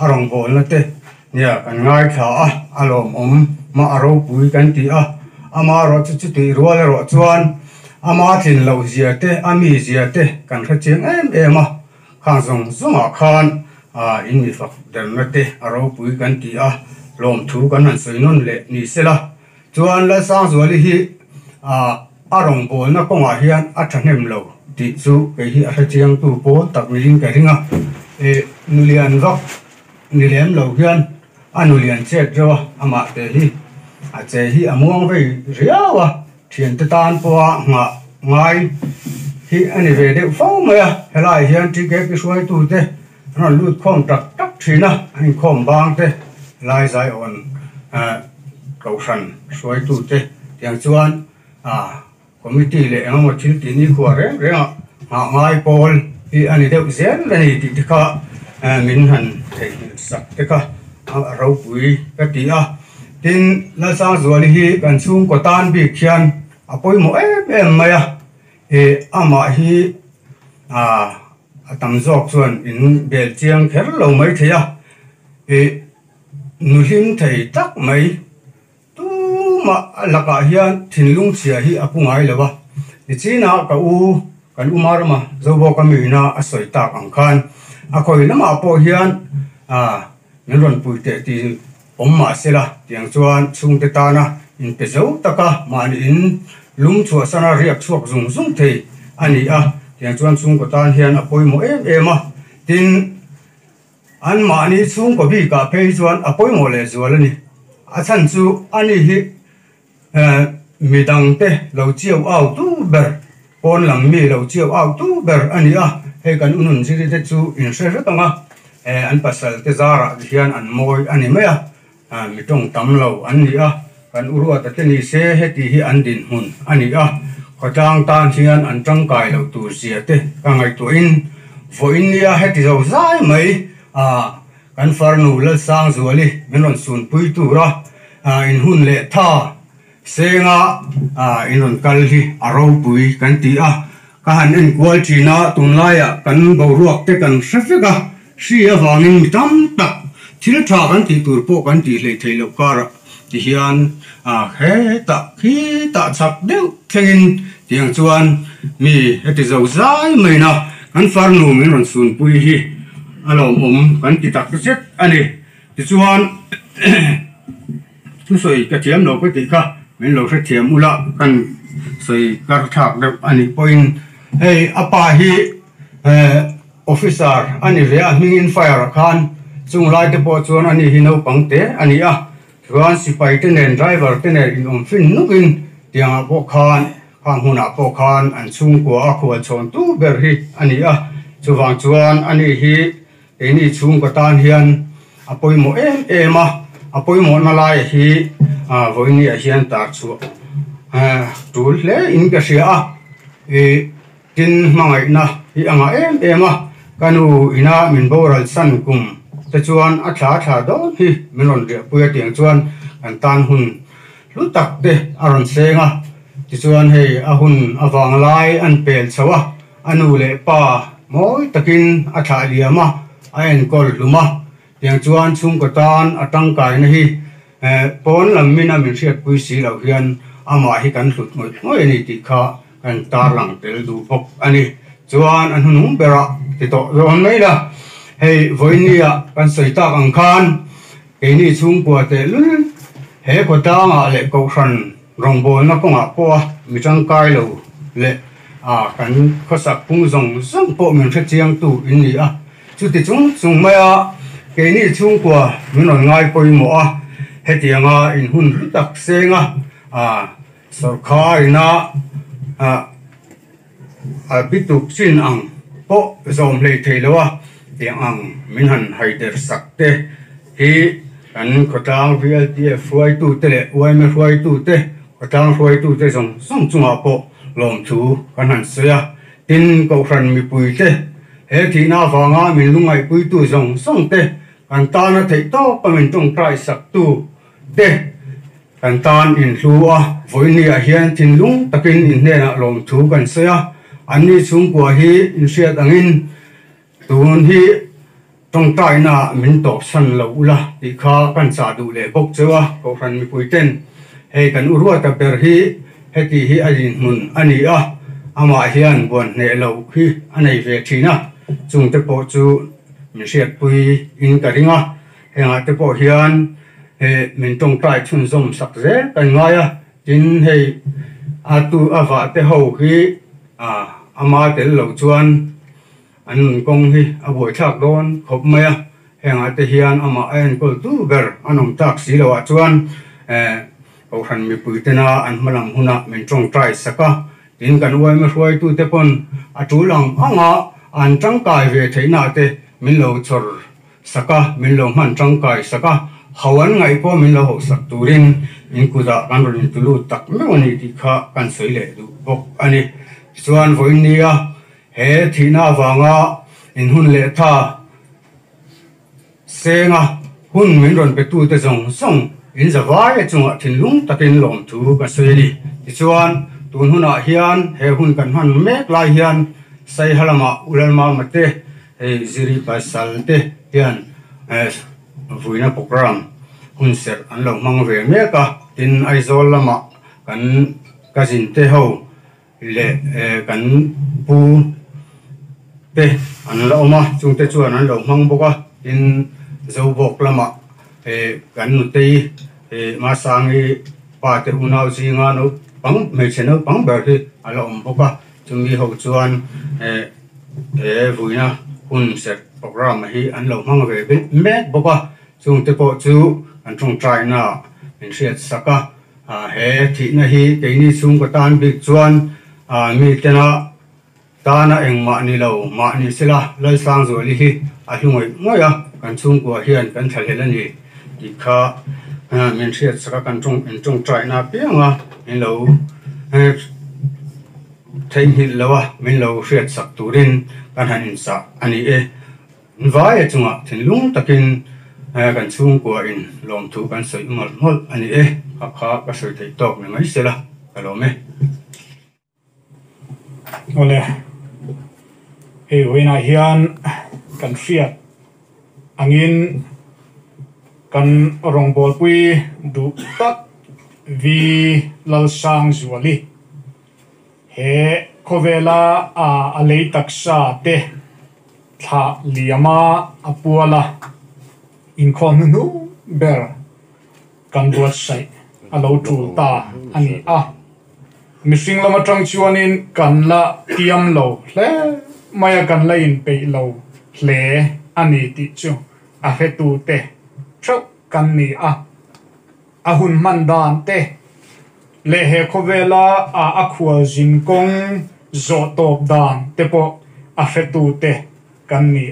arong bol na te nia kan ngai tha alom ma aro pui kan ti ama ro chu ti rual ro chuan ama thin lo zia te ami zia te kan kha cheng em khang zong zong khan in mi fak den na te aro pui kan ti lom thu kan han soi non le ni sela chuan la sang zuali hi arong bol na konga hian athanem lo ti chu ke hi a chiang tu po tak ring ka ringa nulian vak nilem lo hian anulian chek jo ama te hi a che hi amuang vei riawa thian te tan po nga ngai hi ani ve de fo ma helai hian ti ke ki suai tu te ron lut khom tak thina ani khom bang te lai zai on cầu sân suối tu te tiếng chuan committee le ang một thil ti ni khuar re ha ngai pol hi ani deuh zen la ni ti ka min han thei sak te ka ro pui ka ti tin la sa zuali hi kan chung ko tan bi khian apoi mo em maya ama hi tam zok chuan in bel chiang kher lo mai thia nulim thei tak mai tu ma laka hian thinlung chia hi apungai lewa ni china ka u kan umar ma zobo ka mi na asoi tak ang khan a khoi lama po hian min ron pui te ti omma sela tiang chuan chung te ta na in pe zo taka ma ni in lung chua sana riak chuak zung zung thei ani tiang chuan chung ko tan hian apoi mo em tin an ma ni chung ko bi ka pe chuan apoi mo le zual ani a chan chu ani hi midang te lo chiau au tu ber pon lam mi lo chiau au tu ber ani he kan unun ziri te chu in se tanga an pasal te zara hian an moi ani maya mi tong tam lo ani kan urua ta te ni se he ti hi an din hun ani khotang tan hian an tangkai lo tu zia te ka ngai tu in vo in nia he ti zo zai mai kan farnu la sang zuali menon sun pui tu ra in hun le tha senga inon kalhi aro pui kan ti ka han en kwal china tunlaya kan bo ruak te kan safika sia wangin tam tak thil tha kan ti tur po kan ti hlei thei lo kara ti hian he ta khi ta chak deu thengin tiang chuan mi eti zo zai mai na kan farnu menon sun pui hi alom kan ti tak set ani ti chuan tu soi ka thiam lo ko ti kha min lo se thiam ula kan soi kar thak de ani point hey apa hi officer ani ve a mingin fire khan chung lai te po chuan ani hi no pangte ani chuan sipai te nen driver te nen in fin nukin tiang po khan khang huna po khan an chung ko a khua chon tu ber hi ani chuwang chuan ani hi eni chung ko tan hian apoi mo apoi mo na lai hi voini a hian tar chu tul le in ka sia tin mangai na hi anga kanu ina min boral san kum te chuan a tha do hi minon re puya tiang chuan an tan hun lu tak te aron senga ti chuan hei a hun awang lai an pel chawa anu le pa moi takin a tha liama a en kol luma tiang chuan chung ko tan atang kai na hi pon lam mina min riat pui si lo hian ama hi kan hlut ngoi ni ti kha kan tar lang tel du pok ani chuan an hunum bera ti to ron mai la hei voinia kan soi ta ang khan ke ni chung po te lul he ko ta nga le ko ran rong bol na ko nga po mi chang kai lo le kan ko sak pung zong zong po min thia chiang tu in ni chu ti chung mai ke ni chung po min on ngai poi mo hetianga in hun tak senga sarkarina bituk sin ang po zom le theilowa tiang ang minhan haider sakte hi kan khotang VLTF fuai tu te le uaime fuai tu te khotang fuai tu te zong chunga po lom thu kan han soya tin ko ran mi pui te he thina wanga min lungai pui tu zong song te kan ta na thei to pamin tong trai sak tu te kan tan in hlua voini a hian tin lung takin in hena lom thu kan soya ani chung kwa hi in sia tangin tun hi trong trai na mình tổ sân lâu la thì khá căn xã đủ lệ bốc chưa có phần mi bùi tên hay cần urua tập bер hi hay thì hi anh mun anh ama hiền buồn nệ lâu hi anh ấy về chi na chúng ta bộ chú mình sẽ bùi in cái gì ngà hay ngà ta bộ hiền hay mình trong trai chun zoom sắc dễ cần ngay chính hay tu ava te hậu hi ama te lâu chuan anh công hi buổi thạc đón khop maya hẹn te hiền ama anh có tu ber anh tak xí lâu chuan cầu hành mi bùi tên anh malam huna mình trong trai saka tin kan uai me huai tu te pon chú lòng anh trăng cài về thế nào te mình lâu chor saka mình lâu man trăng cài saka hawan ngai po mình lâu sak turin in kuda kan rin tulu tak me oni ti kha kan soi le du bok ani chuan voi nia he thina wanga in hun le tha senga hun min ron pe tu te zong song in zawai chunga thinlung takin lom thu ka soi li ti chuan tun huna hian he hun kan han mek lai hian sai halama ulama mate he ziri pasal te hian vuina program hun ser an lo mang ve meka tin aizol lama kan kazin te ho le kan pu te an lo ma chung te chuan an lo mang boka in zo bok lama kan nu te ma sangi pa te unau zinga no pang me cheno pang ber hi alo boka chumi ho chuan vuina hun set program hi an lo mang ve mek boka chung te po chu an chung trai na in riat saka he thi na hi te ni chung ko tan big chuan mi tena tana engma ni lo ma ni sila lai sang zo li hi a hlungoi ngoya kan chung ko hian kan thal helani ti kha min riat saka kan chung trai na pianga in lo thấy hiện lâu mình lâu phiền sạc turin kan han sa ani vai chunga thin lung takin kan chung ko in lom thu kan soi mol ani kha ka soi thei tok ne mai sela kalome ole wina hian kan fiat angin kan rong bol pui du tak vi lal sang zuali he kovela alei taksa te tha liama apuala in khon nu ber kan buat sai alo tu ta ani missing lama tang chuanin kan la tiam lo hle maya kan la in pe lo hle ani ti chu a he tu te chok kan ni ahun mandan te le he khovela akhua jin kong zo top dan te po a he tu te kan ni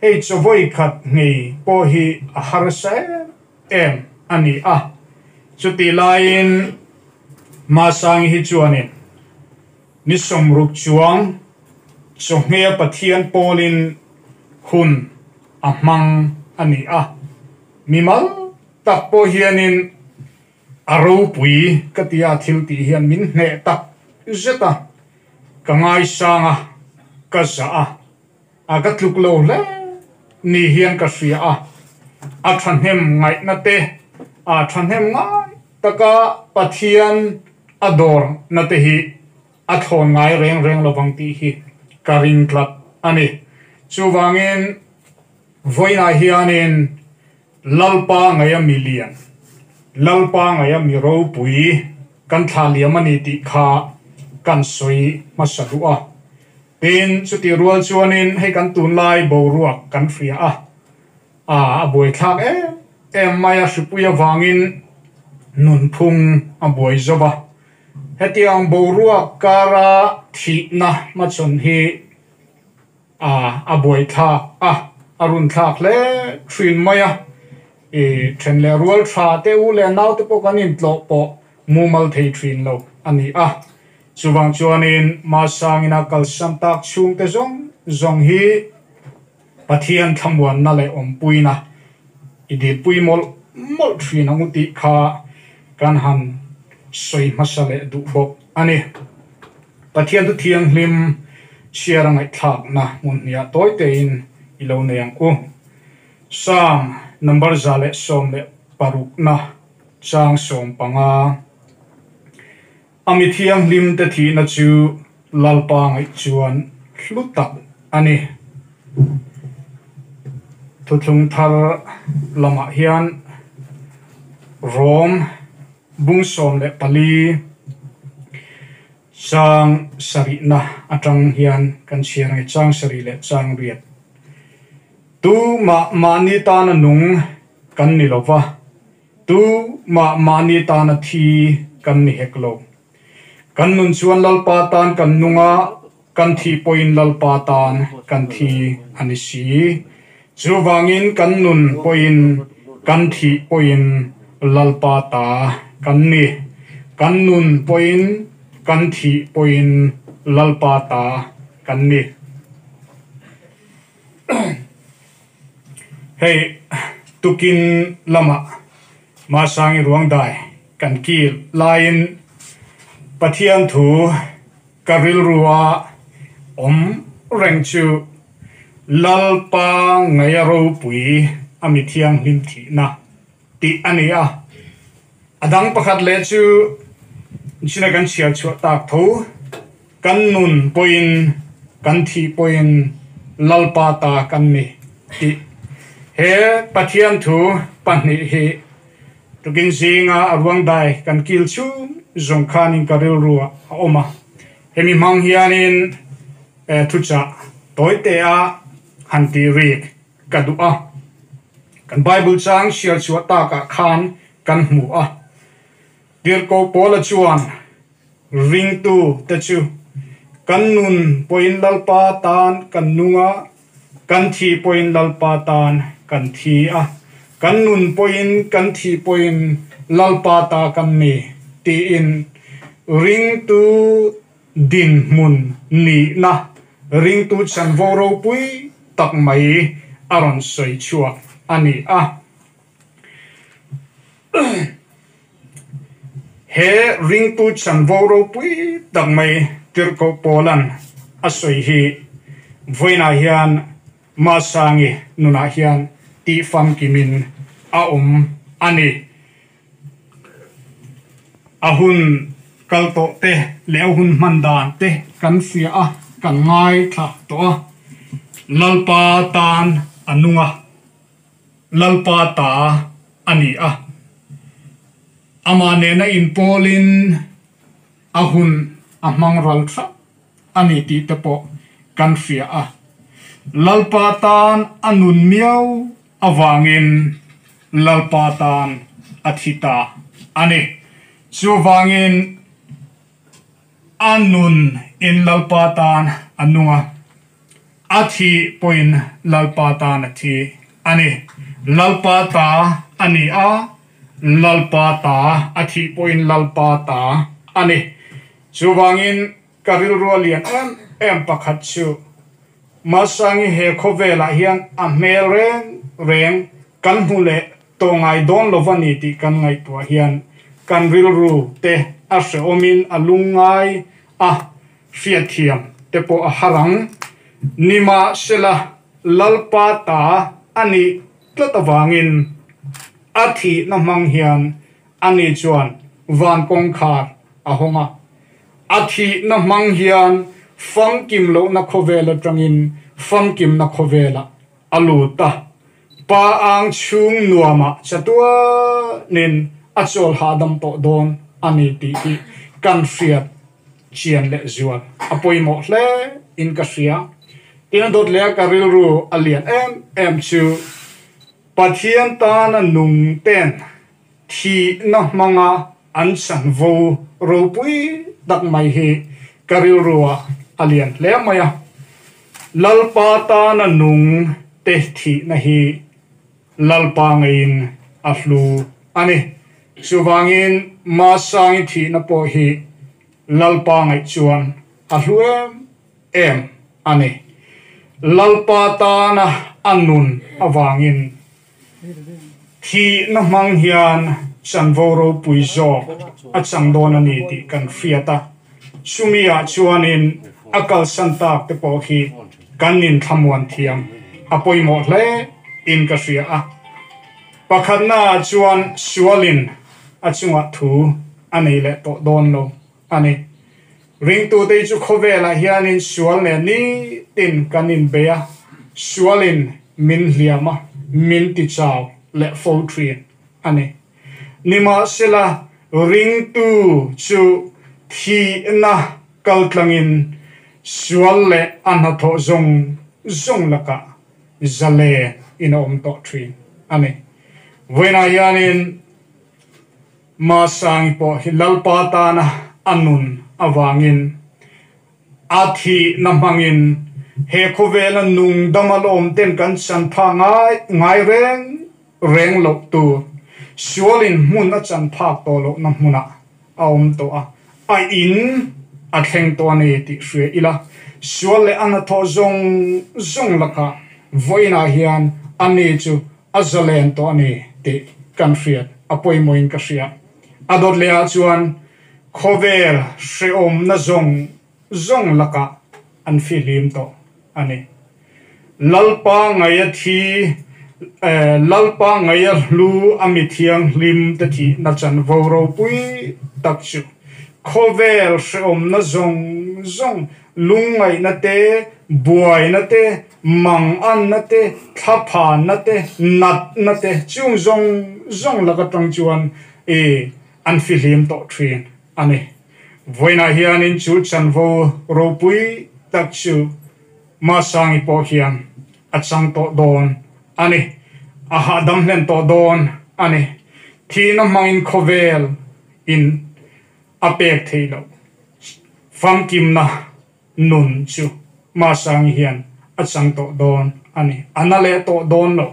ei cho voi khat ngei po hi a har sa em ani chuti lain ma sang hi chuanin ni som ruk chuang so nge pathian polin hun amang ani mimal tak po hianin aro pui katia thil ti hian min ne tak zeta kangai sanga ka sa ka tluk lo le ni hian ka sia a than hem ngai na te than hem ngai taka pathian ador na te hi a thon ngai reng lovang ti hi karing klat ani chuwangin voina hianin lalpa ngaya million lalpa ngaya miro pui kan thaliam ani ti kha kan soi masadu tin chuti rual chuanin hei kan tun lai bo ruak kan fria boi thak em maya supuya wangin nun phung boi zoba hetiang bo ruak kara thi na ma chon hi boi thak arun thak le thin maya then le rual tha te u le nau te po kanin tlo po mumal thei thin lo ani chuwang chuanin ma sangina kal sam tak chung te zong hi pathian thamwan na le puina idi pui mol thin anguti kha kan han soi masale du bok ani pathian tu thiang hlim chiarangai thak na mun ya toy te ilo ne yang ko Psalm number zale som le paruk na chang som panga amithiang lim te thi na chu lalpa ngai chuan hlutak ani thuthung thar lama hian rom bung som le pali chang sari na atang hian kan chiar ngai chang sari le chang riat tu mani ta na nung kan ni lova tu mani ta na thi kan ni heklo kan nun chuan lalpa tan kan nunga kan thi poin lalpa tan kan thi ani si chuwangin kan nun poin kan thi poin lalpa ta kan ni kan nun poin kan thi poin lalpa ta kan ni hey tukin lama ma sangi ruang dai kan kil lain pathian thu karil ruwa om reng chu lalpa ngayaro pui amithiang lim thi na ti ania adang pakhat le chu china kan chia chu tak tho kan nun poin kan thi poin lalpa ta kan ni ti he pathian thu pani he tukin singa arwang dai kan kil chu zong khanin karil ruwa oma hemi mang hianin thucha toite a hanti rik kadua kan bible chang share chu ta ka khan kan mu a dir ko pola chuan ring tu te chu kan nun poin lalpa tan kan nunga kan thi poin lalpa tan kan thi a kan nun poin kan thi poin lalpa ta kan ni ti in ring tu din mun ni na ring tu chan voro pui tak mai aron soi chua ani a he ring tu chan voro pui tak mai tir ko polan asoi hi voina hian ma sangi nuna hian ti fam kimin a ani ahun kalto te lehun mandan te kan sia a kan ngai tha to lalpa tan anunga lalpa ta ani a amane na in polin ahun amang ral tha ani ti te po kan sia a lalpa tan anun miau awangin lalpa tan athita ani chuwangin anun in lalpa tan anunga athi poin lalpa tan athi ani lalpa ta ani a lalpa ta athi poin lalpa ta ani chuwangin karil rualian em pakhat chu masangi he khovela hian a mel reng kan hule tongai don lovani ti kan ngai to hian kan ril ru te a omin alungai a fiathiam te po a harang nima sela lalpa ta ani tlatawangin athi na mang hian ani chuan van kong khar a honga athi na mang hian fam kim lo na khovela tangin fam kim na khovela aluta pa ang chung nuama chatua nin achol hadam to don ani ti kan fiat chian le zuan apoi mo hle in ka sia in dot le karil ru alian em chu pathian ta na nung ten thi na manga an san vo ro pui dak mai hi karil ruwa alian le maya lalpa ta na nung te thi na hi lalpa ngain aflu ani chuwangin ma sangi thi na po hi lalpa ngai chuan ahluem em ani lalpa ta na anun awangin thi na mang hian chanvoro puizo achang don ani ti kan fiata sumia chuanin akal santak te po hi kanin thamwan thiam apoi mo hle in ka ria a pakhatna chuan sualin achunga thu ani le to don lo ani ring tu te chu khovela hianin sual ne ni tin kanin beya sualin min hliama min ti chaw le fo trin ani nima sela ring tu chu thi na kaltlangin sual le anatho zong laka zale in om to trin ani wena yanin ma sang po hilalpa ta na anun awangin athi namangin he khovela nung damalom ten kan san pha ngai reng lok tu sualin mun a chan phak to lo na muna aom to a in a thleng to ani ti hre ila sual le anatho zong laka voina hian ani chu azalen to ani ti kan hriat apoi moin ka hria adot lea chuan khovel hreom na zong laka an filim to ani lalpa ngaya thi lalpa ngaya lu ami thiang lim te thi na chan voro pui tak chu khovel hreom na zong lungai na te buai na te mang an na te thapha na te nat na te chung zong laka tang chuan an filim to trin ani voina hianin chu chan vo ro pui tak chu ma sangi po hian achang to don ani aha dam hlen to don ani thina mangin khovel in apek theilo famkim na nun chu ma sangi hian achang to don ani anale to don lo